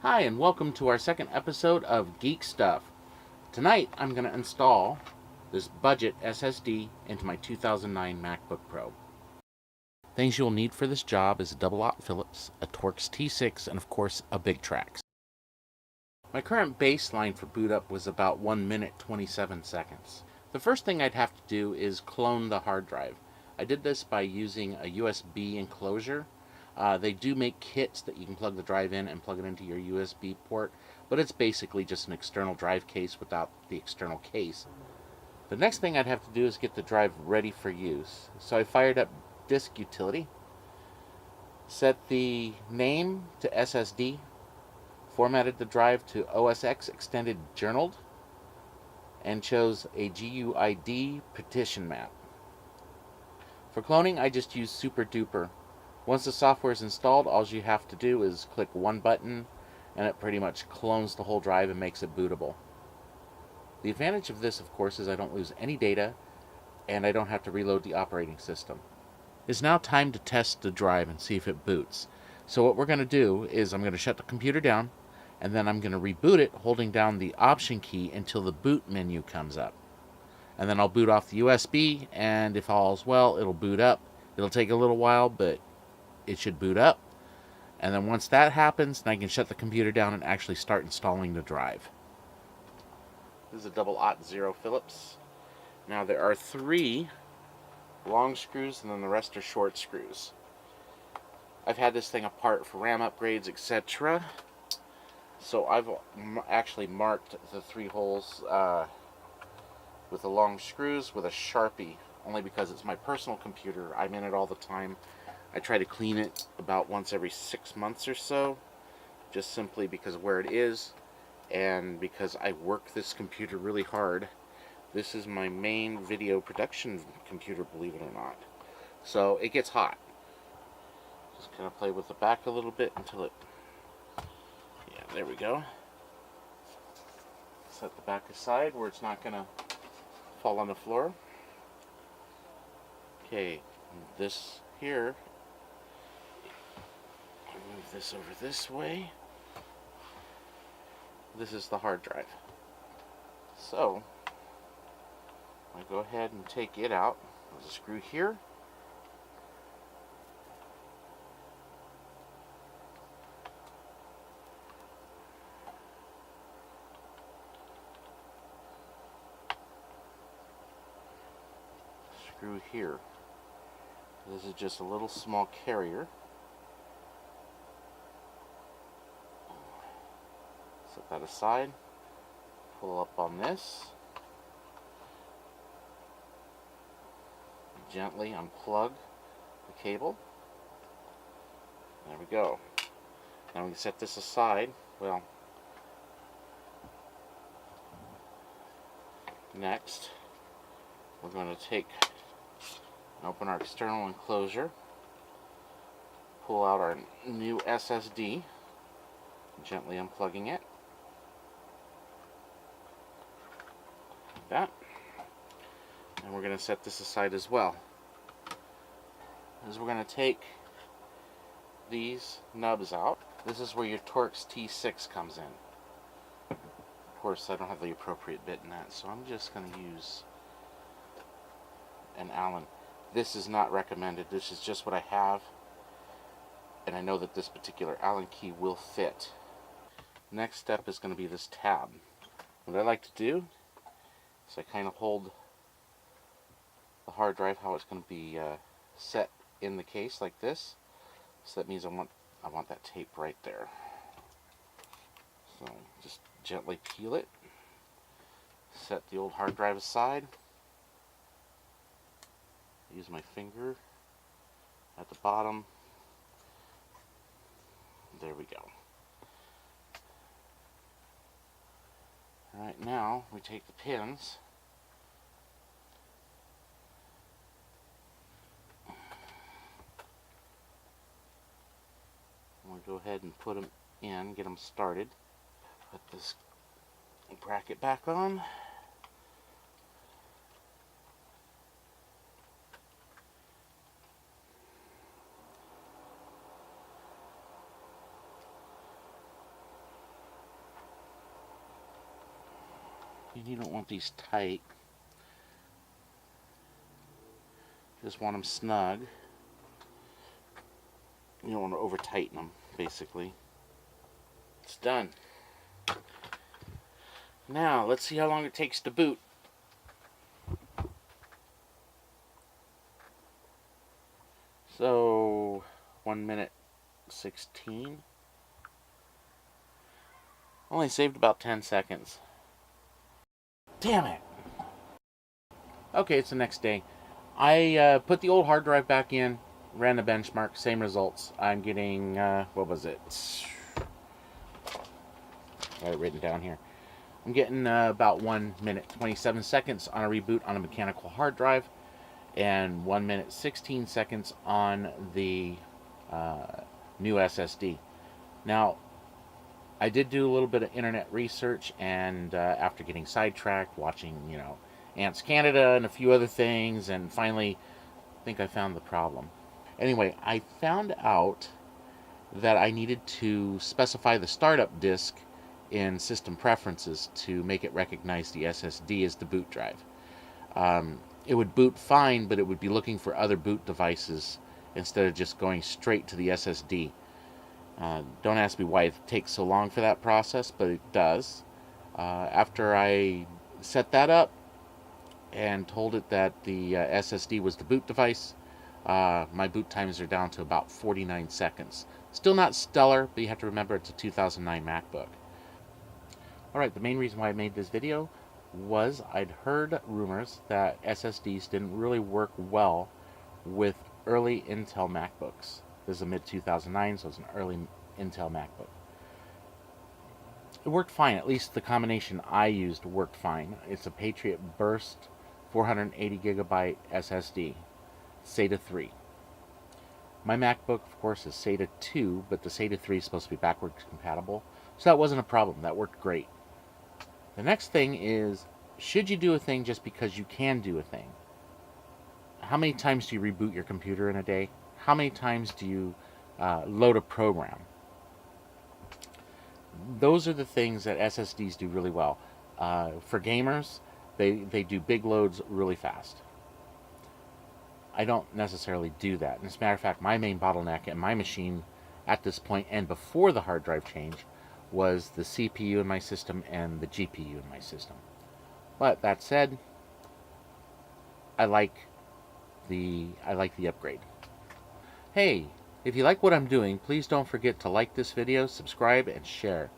Hi, and welcome to our second episode of Geek Stuff. Tonight, I'm going to install this budget SSD into my 2009 MacBook Pro. Things you'll need for this job is a double-aught Phillips, a Torx T6, and of course, a Big Trax. My current baseline for boot up was about 1 minute 27 seconds. The first thing I'd have to do is clone the hard drive. I did this by using a USB enclosure. They do make kits that you can plug the drive in and plug it into your USB port, but it's basically just an external drive case without the external case. The next thing I'd have to do is get the drive ready for use. So I fired up Disk Utility, set the name to SSD, formatted the drive to OSX Extended Journaled, and chose a GUID partition map. For cloning, I just use Super Duper. Once the software is installed, all you have to do is click one button and it pretty much clones the whole drive and makes it bootable. The advantage of this, of course, is I don't lose any data and I don't have to reload the operating system. It's now time to test the drive and see if it boots. So what we're going to do is I'm going to shut the computer down and then I'm going to reboot it holding down the Option key until the boot menu comes up. And then I'll boot off the USB, and if all's well, it'll boot up. It'll take a little while, but it should boot up. And then once that happens, then I can shut the computer down and actually start installing the drive. This is a double-aught 0 Phillips. Now there are 3 long screws and then the rest are short screws. I've had this thing apart for RAM upgrades, etc. So I've actually marked the 3 holes with the long screws with a Sharpie, only because it's my personal computer. I'm in it all the time. I try to clean it about once every 6 months or so, just simply because of where it is and because I work this computer really hard. This is my main video production computer, believe it or not. So it gets hot. Just kind of play with the back a little bit until it... Yeah, there we go. Set the back aside where it's not going to fall on the floor. Okay, this here, move this over this way. This is the hard drive. So I go ahead and take it out. There's a screw here. Screw here. This is just a little small carrier. Set that aside. Pull up on this. Gently unplug the cable. There we go. Now we can set this aside. Well, next we're going to take and open our external enclosure, pull out our new SSD, gently unplugging it, like that, and we're going to set this aside as well. As we're going to take these nubs out. This is where your Torx T6 comes in. Of course, I don't have the appropriate bit in that, so I'm just going to use an Allen. This is not recommended. This is just what I have, and I know that this particular Allen key will fit. Next step is going to be this tab. What I like to do is I kind of hold the hard drive how it's going to be set in the case like this. So that means I want that tape right there. So just gently peel it. Set the old hard drive aside. Use my finger at the bottom. There we go. Alright, now we take the pins. We'll go ahead and put them in, get them started. Put this bracket back on. You don't want these tight. Just want them snug. You don't want to over tighten them, basically. It's done. Now, let's see how long it takes to boot. So, 1 minute 16. Only saved about 10 seconds. Damn it! Okay, it's the next day. I put the old hard drive back in, ran the benchmark, same results. I'm getting, what was it? I got it written down here. I'm getting about 1 minute 27 seconds on a reboot on a mechanical hard drive, and 1 minute 16 seconds on the new SSD. Now, I did do a little bit of internet research, and after getting sidetracked, watching, Ants Canada and a few other things, and finally, I think I found the problem. Anyway, I found out that I needed to specify the startup disk in system preferences to make it recognize the SSD as the boot drive. It would boot fine, but it would be looking for other boot devices instead of just going straight to the SSD. Don't ask me why it takes so long for that process, but it does. After I set that up and told it that the SSD was the boot device, my boot times are down to about 49 seconds. Still not stellar, but you have to remember it's a 2009 MacBook. Alright, the main reason why I made this video was I'd heard rumors that SSDs didn't really work well with early Intel MacBooks. This is a mid-2009, so it's an early Intel MacBook. It worked fine, at least the combination I used worked fine. It's a Patriot Burst 480 gigabyte SSD, SATA 3. My MacBook, of course, is SATA 2, but the SATA 3 is supposed to be backwards compatible, so that wasn't a problem. That worked great. The next thing is, should you do a thing just because you can do a thing? How many times do you reboot your computer in a day? How many times do you load a program? Those are the things that SSDs do really well. For gamers, they do big loads really fast. I don't necessarily do that. And as a matter of fact, my main bottleneck in my machine at this point and before the hard drive change was the CPU in my system and the GPU in my system. But that said, I like the upgrade. Hey, if you like what I'm doing, please don't forget to like this video, subscribe, and share.